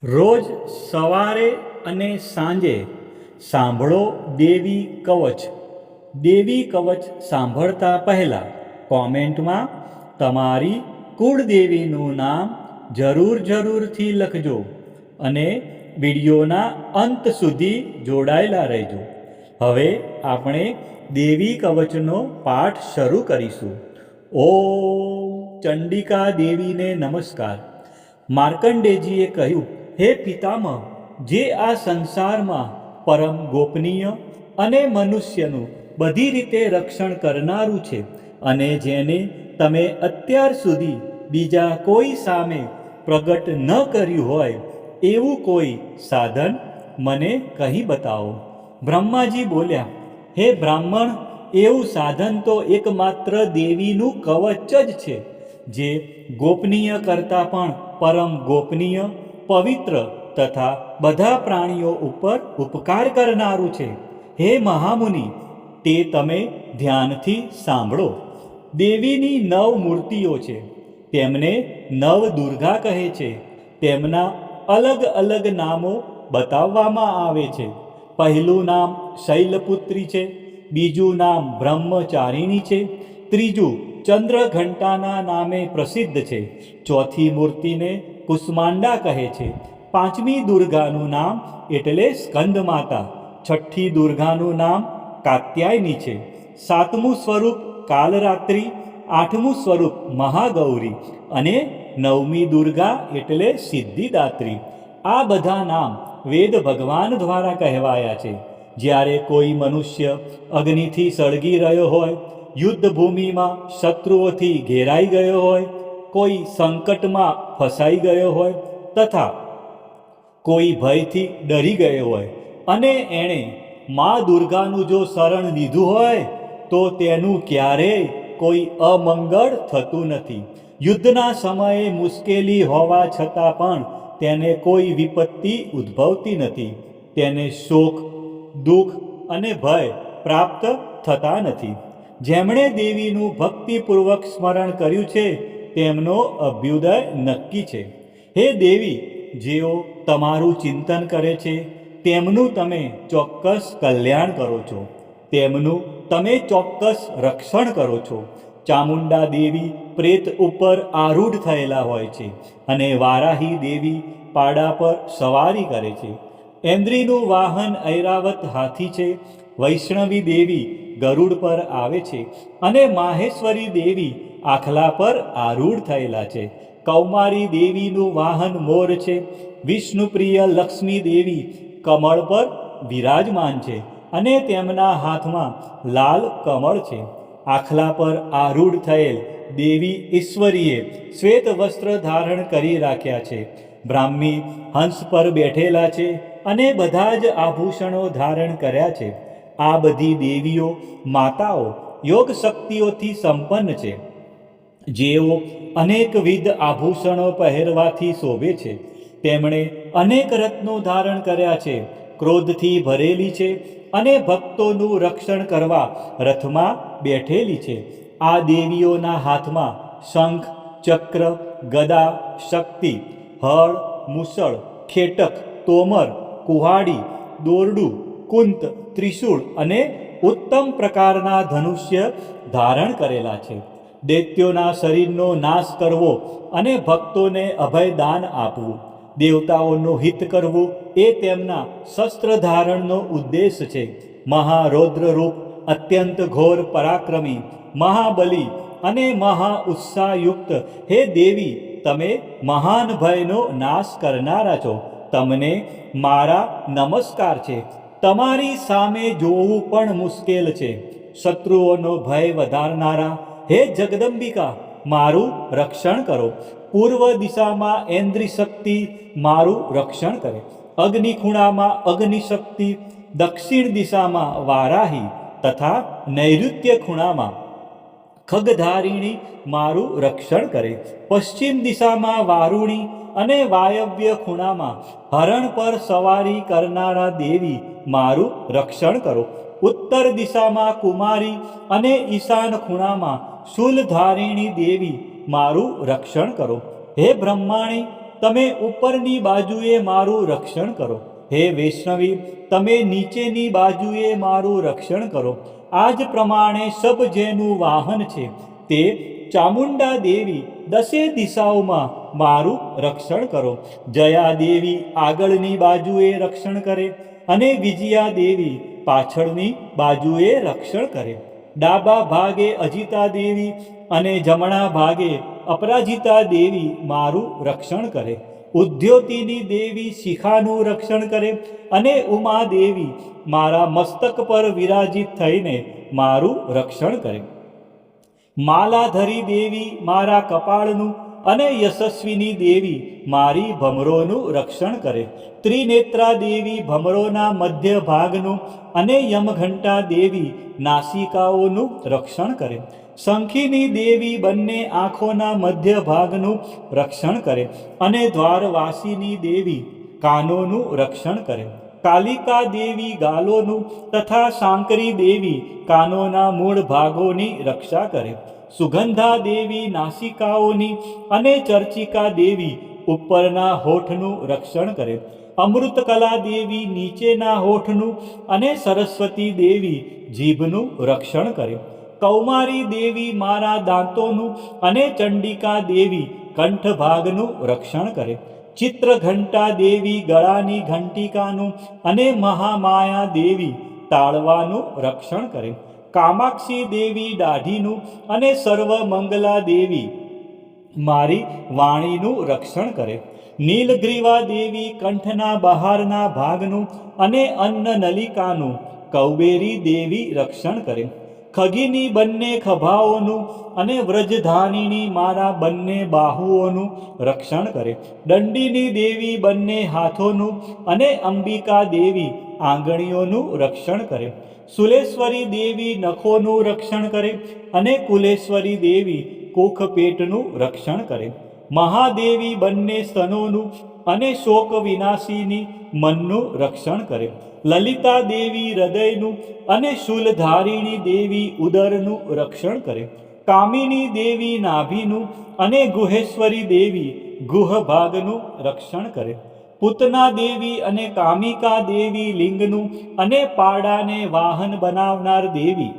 રોજ સવારે અને સાંજે સાંભળો દેવી કવચ. દેવી કવચ સાંભળતા પહેલાં કોમેન્ટમાં તમારી કુળદેવીનું નામ જરૂરથી લખજો અને વિડીયોના અંત સુધી જોડાયેલા રહેજો. હવે આપણે દેવી કવચનો પાઠ શરૂ કરીશું. ઓમ ચંડિકા દેવીને નમસ્કાર. માર્કંડેયજીએ કહ્યું, હે પિતામહ, જે આ સંસારમાં પરમ ગોપનીય અને મનુષ્યનું બધી રીતે રક્ષણ કરનારું છે અને જેને તમે અત્યાર સુધી બીજા કોઈ સામે પ્રગટ ન કર્યું હોય એવું કોઈ સાધન મને કહી બતાવો. બ્રહ્માજી બોલ્યા, હે બ્રાહ્મણ, એવું સાધન તો એકમાત્ર દેવીનું કવચ જ છે, જે ગોપનીય કરતાં પણ પરમ ગોપનીય, પવિત્ર તથા બધા પ્રાણીઓ ઉપર ઉપકાર કરનારું છે. હે મહામુનિ, તે તમે ધ્યાનથી સાંભળો. દેવીની 9 મૂર્તિઓ છે. તેમને નવદુર્ગા કહે છે. તેમના અલગ અલગ નામો બતાવવામાં આવે છે. પહેલું નામ શૈલપુત્રી છે, બીજું નામ બ્રહ્મચારિણી છે, ત્રીજું ચંદ્રઘંટાના નામે પ્રસિદ્ધ છે, ચોથી મૂર્તિને કુષ્માંડા કહે છે, પાંચમી દુર્ગાનું નામ એટલે સ્કંદમાતા, છઠ્ઠી દુર્ગાનું નામ કાત્યાયની છે, સાતમું સ્વરૂપ કાલરાત્રિ, આઠમું સ્વરૂપ મહાગૌરી અને નવમી દુર્ગા એટલે સિદ્ધિદાત્રી. આ બધા નામ વેદ ભગવાન દ્વારા કહેવાયા છે. જ્યારે કોઈ મનુષ્ય અગ્નિથી સળગી રહ્યો હોય, યુદ્ધ ભૂમિમાં શત્રુઓથી ઘેરાઈ ગયો હોય, કોઈ સંકટમાં ફસાઈ ગયો હોય તથા કોઈ ભયથી ડરી ગયો હોય અને એણે મા દુર્ગાનું જો શરણ લીધું હોય તો તેનું ક્યારેય કોઈ અમંગળ થતું નથી. યુદ્ધના સમયે મુશ્કેલી હોવા છતાં પણ તેને કોઈ વિપત્તિ ઉદ્ભવતી નથી. તેને શોક, દુઃખ અને ભય પ્રાપ્ત થતા નથી. જેમણે દેવીનું ભક્તિપૂર્વક સ્મરણ કર્યું છે તેમનો અભ્યુદય નક્કી છે. હે દેવી, જેઓ તમારું ચિંતન કરે છે તેમનું તમે ચોક્કસ કલ્યાણ કરો છો, તેમનું તમે ચોક્કસ રક્ષણ કરો છો. ચામુંડા દેવી પ્રેત ઉપર આરૂઢ થયેલા હોય છે અને વારાહી દેવી પાડા પર સવારી કરે છે. ઐન્દ્રીનું વાહન ઐરાવત હાથી છે, વૈષ્ણવી દેવી ગરુડ પર આવે છે અને માહેશ્વરી દેવી આખલા પર આરૂઢ થયેલા છે. કૌમારી દેવીનું વાહન મોર છે, વિષ્ણુપ્રિય લક્ષ્મી દેવી કમળ પર વિરાજમાન છે અને તેમના હાથમાં લાલ કમળ છે. આખલા પર આરૂઢ થયેલ દેવી ઈશ્વરીએ શ્વેત વસ્ત્ર ધારણ કરી રાખ્યા છે. બ્રાહ્મી હંસ પર બેઠેલા છે અને બધા જ આભૂષણો ધારણ કર્યા છે. આ બધી દેવીઓ માતાઓ યોગ શક્તિઓથી સંપન્ન છે, જેઓ અનેકવિધ આભૂષણો પહેરવાથી શોભે છે. તેમણે અનેક રત્નો ધારણ કર્યા છે, ક્રોધથી ભરેલી છે અને ભક્તોનું રક્ષણ કરવા રથમાં બેઠેલી છે. આ દેવીઓના હાથમાં શંખ, ચક્ર, ગદા, શક્તિ, હળ, મુસળ, ખેટક, તોમર, કુહાડી, દોરડું, કુંત, ત્રિશૂળ અને ઉત્તમ પ્રકારના ધનુષ્ય ધારણ કરેલા છે. દૈત્યોના શરીરનો નાશ કરવો અને ભક્તોને અભયદાન આપવું, દેવતાઓનું હિત કરવું એ તેમના શસ્ત્ર ધારણનો ઉદ્દેશ છે. મહારૌદ્ર રૂપ, અત્યંત ઘોર પરાક્રમી, મહાબલી અને મહા ઉત્સાહયુક્ત હે દેવી, તમે મહાન ભયનો નાશ કરનારા છો. તમને મારા નમસ્કાર છે. તમારી સામે જોવું પણ મુશ્કેલ છે. શત્રુઓનો ભય વધારનારા હે જગદંબિકા, મારું રક્ષણ કરો. પૂર્વ દિશામાં ઐન્દ્રી શક્તિ મારું રક્ષણ કરે, અગ્નિ ખૂણામાં અગ્નિ શક્તિ, દક્ષિણ દિશામાં વારાહી તથા નૈઋત્ય ખૂણામાં ખગધારિણી મારું રક્ષણ કરે, પશ્ચિમ દિશામાં વારુણી અને વાયવ્ય ખૂણામાં હરણ પર સવારી કરનારા દેવી મારું રક્ષણ કરો. ઉત્તર દિશામાં કુમારી અને ઈશાન ખૂણામાં શૂલધારિણી દેવી મારું રક્ષણ કરો. હે બ્રહ્માણી, તમે ઉપરની બાજુએ મારું રક્ષણ કરો. હે વૈષ્ણવી, તમે નીચેની બાજુએ મારું રક્ષણ કરો. આ જ પ્રમાણે સબ જેનું વાહન છે તે ચામુંડા દેવી દસે દિશાઓમાં મારું રક્ષણ કરો. જયા દેવી આગળની બાજુએ રક્ષણ કરે અને વિજયા દેવી પાછળની બાજુએ રક્ષણ કરે. ડાબા ભાગે અજિતા દેવી અને જમણા ભાગે અપરાજિતા દેવી મારું રક્ષણ કરે. ઉદ્યોતિની દેવી શિખાનું રક્ષણ કરે અને ઉમા દેવી મારા મસ્તક પર વિરાજિત થઈને મારું રક્ષણ કરે. માલાધરી દેવી મારા કપાળનું અને યશસ્વીની દેવી મારી ભમરોનું રક્ષણ કરે. ત્રિનેત્રા દેવી ભમરોના મધ્ય ભાગનું અને યમઘંટા દેવી નાસિકાઓનું રક્ષણ કરે. શંખીની દેવી બંને આંખોના મધ્ય ભાગનું રક્ષણ કરે અને દ્વારવાસીની દેવી કાનોનું રક્ષણ કરે. કાલિકા દેવી ગાલોનું તથા શાંકરી દેવી કાનોના મૂળ ભાગોની રક્ષા કરે. સુગંધા દેવી નાસિકાઓની અને ચર્ચિકા દેવી ઉપરના હોઠનું રક્ષણ કરે. અમૃતકલા દેવી નીચેના હોઠનું અને સરસ્વતી દેવી જીભનું રક્ષણ કરે. કૌમારી દેવી મારા દાંતોનું અને ચંડિકા દેવી કંઠભાગનું રક્ષણ કરે. ચિત્રઘંટા દેવી ગળાની ઘંટિકાનું અને મહામાયા દેવી તાળવાનું રક્ષણ કરે. કામાક્ષી દેવી દાઢીનું અને સર્વમંગલા દેવી મારી વાણીનું રક્ષણ કરે. નીલગ્રીવા દેવી કંઠના બહારના ભાગનું અને અન્નનલિકાનું કૌબેરી દેવી રક્ષણ કરે. ખગીની બંને ખભાઓનું અને વ્રજધાનીની મારા બંને બાહુઓનું રક્ષણ કરે. દંડીની દેવી બંને હાથોનું અને અંબિકા દેવી આંગળીઓનું રક્ષણ કરે. સુલેશ્વરી દેવી નખોનું રક્ષણ કરે અને કુલેશ્વરી દેવી કોખ પેટનું રક્ષણ કરે. મહાદેવી બંને સ્તનોનું અને શોક વિનાશીની મનનું રક્ષણ કરે. લલિતા દેવી હૃદયનું અને શૂલધારિણી દેવી ઉદરનું રક્ષણ કરે. કામિની દેવી નાભીનું અને ગુહેશ્વરી દેવી ગુહ ભાગનું રક્ષણ કરે. પૂતના દેવી અને કામિકા દેવી લિંગનું અને પાડાને વાહન બનાવનાર દેવી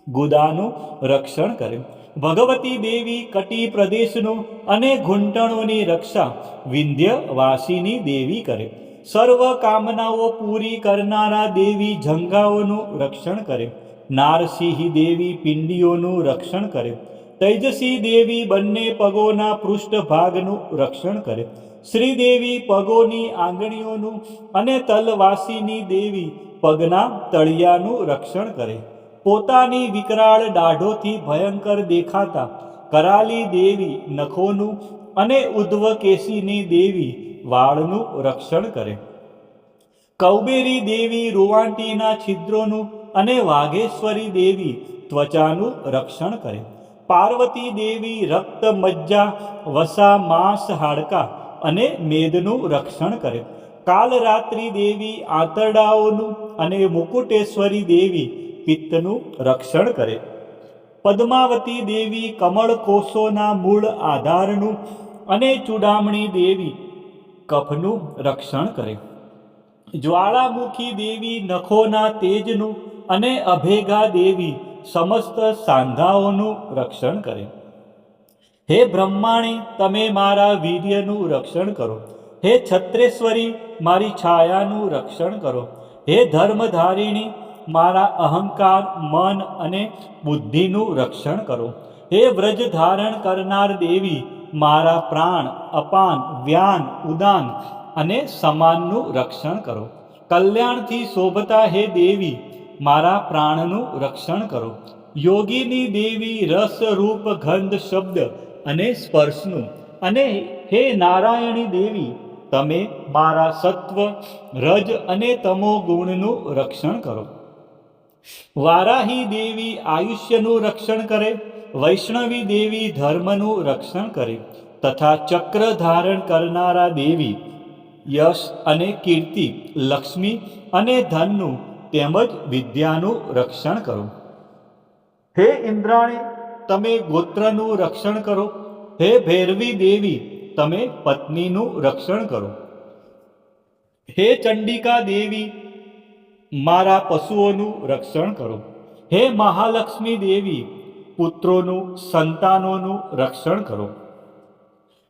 ગુદાનું રક્ષણ કરે. ભગવતી દેવી કટી પ્રદેશનું અને ઘૂંટણોની રક્ષા વિંધ્યવાસીની દેવી કરે. સર્વ કામનાઓ પૂરી કરનારા દેવી જંઘાઓનું રક્ષણ કરે. નારસિંહ દેવી પિંડીઓનું રક્ષણ કરે. તૈજસી દેવી બંને પગોના પૃષ્ઠભાગનું રક્ષણ કરે. શ્રીદેવી પગોની આંગળીઓનું અને તલવાસીની દેવી પગના તળિયાનું રક્ષણ કરે. પોતાની વિકરાળ દાઢોથી ભયંકર દેખાતા કરાલી દેવી નખોનું અને ઉદ્ધવકેશીની દેવી વાળનું રક્ષણ કરે. કૌબેરી દેવી રૂવાંટીના છિદ્રોનું અને વાઘેશ્વરી દેવી ત્વચાનું રક્ષણ કરે. પાર્વતી દેવી રક્ત મજ્જા વસા માંસ હાડકા અને મેદનું રક્ષણ કરે. કાલરાત્રિ દેવી આંતરડાઓનું અને મુકુટેશ્વરી દેવી પિત્તનું રક્ષણ કરે. પદ્માવતી દેવી કમળ કોષોના મૂળ આધારનું અને ચૂડામણી દેવી કફનું રક્ષણ કરે. જ્વાળામુખી દેવી નખોના તેજનું અને અભેગા દેવી સમસ્ત સાંધાઓનું રક્ષણ કરે. હે બ્રહ્માણી, તમે મારા વીર્યનું રક્ષણ કરો. હે છત્રેશ્વરી, મારી છાયાનું રક્ષણ કરો. હે ધર્મધારિણી, મારા અહંકાર, મન અને બુદ્ધિનું રક્ષણ કરો. હે વ્રજ ધારણ કરનાર દેવી, મારા પ્રાણ, અપાન, વ્યાન, ઉદાન અને સમાનનું રક્ષણ કરો. કલ્યાણથી શોભતા હે દેવી, મારા પ્રાણનું રક્ષણ કરો. યોગીની દેવી રસ, રૂપ, ગંધ, શબ્દ અને સ્પર્શનું અને હે નારાયણી દેવી, તમે મારા સત્વ, રજ અને તમો ગુણનું રક્ષણ કરો. વારાહી દેવી આયુષ્યનું રક્ષણ કરે. વૈષ્ણવી દેવી ધર્મનું રક્ષણ કરે તથા ચક્ર ધારણ કરનારા દેવી યશ અને કીર્તિ, લક્ષ્મી અને ધનનું તેમજ વિદ્યાનું રક્ષણ કરો. હે ઇન્દ્રાણી, તમે ગોત્રનું રક્ષણ કરો. હે ભૈરવી દેવી, તમે પત્નીનું રક્ષણ કરો. હે ચંડિકા દેવી, મારા પશુઓનું રક્ષણ કરો. હે મહાલક્ષ્મી દેવી, પુત્રોનું સંતાનોનું રક્ષણ કરો.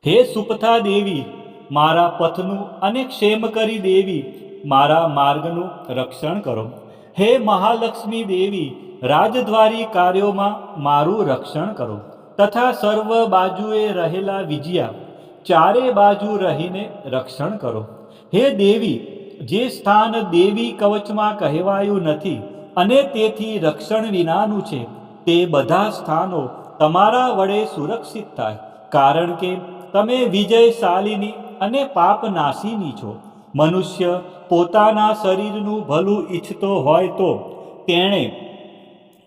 હે સુપથા દેવી, મારા પથનું અને ક્ષેમકરી દેવી, મારા માર્ગનું રક્ષણ કરો. હે મહાલક્ષ્મી દેવી, રાજદ્વારી કાર્યોમાં મારું રક્ષણ કરો તથા સર્વ બાજુએ રહેલા વિજયા, ચારે બાજુ રહીને રક્ષણ કરો. હે દેવી, જે સ્થાન દેવી કવચમાં કહેવાયું નથી અને તેથી રક્ષણ વિનાનું છે, તે બધા સ્થાનો તમારા વડે સુરક્ષિત થાય, કારણ કે તમે વિજયશાલિની અને પાપનાશીની છો. મનુષ્ય પોતાના શરીરનું ભલું ઈચ્છતો હોય તો તેણે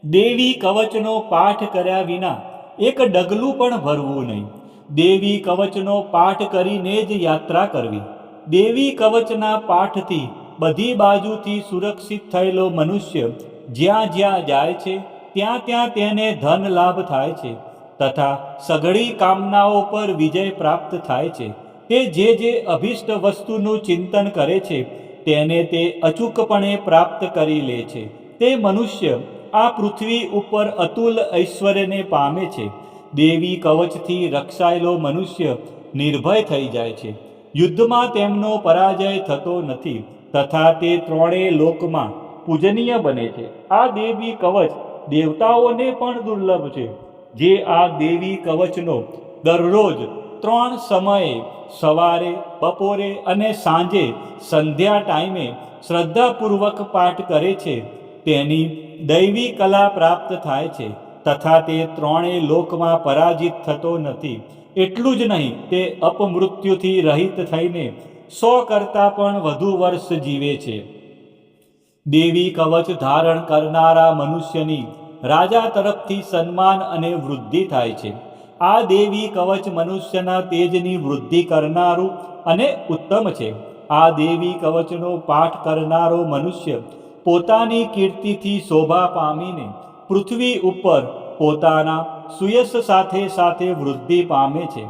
દેવી કવચનો પાઠ કર્યા વિના એક ડગલું પણ ભરવું નહીં. દેવી કવચનો પાઠ કરીને જ યાત્રા કરવી. દેવી કવચના પાઠથી બધી બાજુથી સુરક્ષિત થયેલો મનુષ્ય જ્યાં જ્યાં જાય છે ત્યાં ત્યાં તેને ધન લાભ થાય છે તથા સઘળી કામનાઓ પર વિજય પ્રાપ્ત થાય છે. તે જે અભિષ્ટ વસ્તુનું ચિંતન કરે છે તેને તે અચૂકપણે પ્રાપ્ત કરી લે છે. તે મનુષ્ય આ પૃથ્વી ઉપર અતુલ ઐશ્વર્યને પામે છે. દેવી કવચથી રક્ષાયેલો મનુષ્ય નિર્ભય થઈ જાય છે. યુદ્ધમાં તેમનો પરાજય થતો નથી તથા તે ત્રણેય લોકમાં પૂજનીય બને છે. આ દેવી કવચ દેવતાઓને પણ દુર્લભ છે. જે આ દેવી કવચનો દરરોજ 3 સમયે સવારે, બપોરે અને સાંજે સંધ્યા ટાઈમે શ્રદ્ધાપૂર્વક પાઠ કરે છે તેની દૈવી કલા પ્રાપ્ત થાય છે તથા તે ત્રણેય લોકમાં પરાજિત થતો નથી. એટલું જ નહીં, તે અપમૃત્યુથી રહિત થઈને 100 કરતાં પણ વધુ વર્ષ જીવે છે. દેવી કવચ ધારણ કરનારા મનુષ્યની રાજા તરફથી સન્માન અને વૃદ્ધિ થાય છે. આ દેવી કવચ મનુષ્યના તેજની વૃદ્ધિ કરનારું અને ઉત્તમ છે. આ દેવી કવચનો પાઠ કરનારો મનુષ્ય પોતાની કીર્તિથી શોભા પામીને પૃથ્વી ઉપર પોતાના સુયશ સાથે સાથે વૃદ્ધિ પામે છે.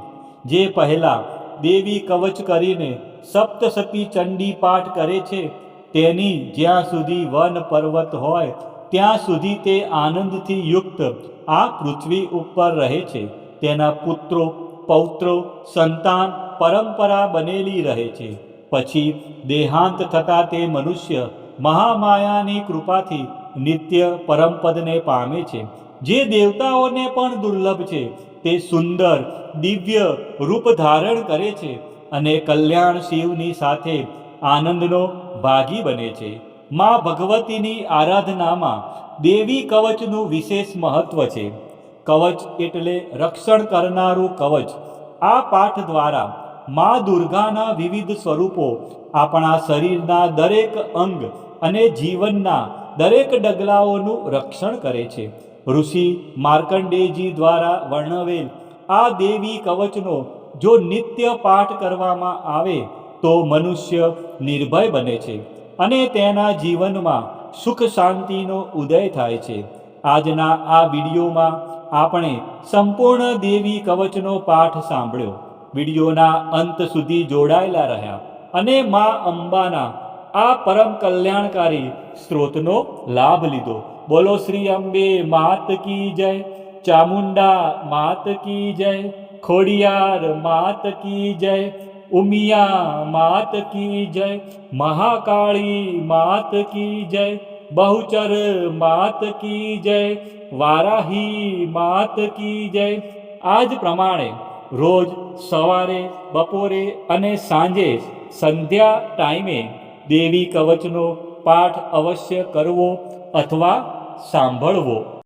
જે પહેલા દેવી કવચ કરીને સપ્તસતી ચંડી પાઠ કરે છે તેની જ્યાં સુધી વન પર્વત હોય ત્યાં સુધી તે આનંદથી યુક્ત આ પૃથ્વી ઉપર રહે છે. તેના પુત્રો, પૌત્રો, સંતાન પરંપરા બનેલી રહે છે. પછી દેહાંત થતાં તે મનુષ્ય મહામાયાની કૃપાથી નિત્ય પરમપદને પામે છે. જે દેવતાઓને પણ દુર્લભ છે. તે સુંદર દિવ્ય રૂપ ધારણ કરે છે અને કલ્યાણ શિવની સાથે આનંદનો ભાગી બને છે. મા ભગવતીની આરાધનામાં દેવી કવચનું વિશેષ મહત્વ છે. કવચ એટલે રક્ષણ કરનારું કવચ. આ પાઠ દ્વારા મા દુર્ગાના વિવિધ સ્વરૂપો આપણા શરીરના દરેક અંગ અને જીવનના દરેક ડગલાઓનું રક્ષણ કરે છે. ઋષિ માર્કંડેયજી દ્વારા વર્ણવેલ આ દેવી કવચનો જો નિત્ય પાઠ કરવામાં આવે તો મનુષ્ય નિર્ભય બને છે અને તેના જીવનમાં સુખ શાંતિનો ઉદય થાય છે. આજના આ વિડીયોમાં આપણે સંપૂર્ણ દેવી કવચનો પાઠ સાંભળ્યો. વિડીયોના અંત સુધી જોડાયેલા રહ્યા અને મા અંબાના આ પરમ કલ્યાણકારી સ્ત્રોતનો લાભ લીધો. બોલો શ્રી અંબે માત કી જય, ચામુંડા માત કી જય, ખોડિયાર માત કી જય, ઉમિયા માત કી જય, મહાકાળી માત કી જય, બહુચર માત કી જય, વારાહી માત કી જય. આ જ પ્રમાણે રોજ સવારે, બપોરે અને સાંજે સંધ્યા ટાઈમે દેવી કવચનો પાઠ અવશ્ય કરવો અથવા સાંભળવો.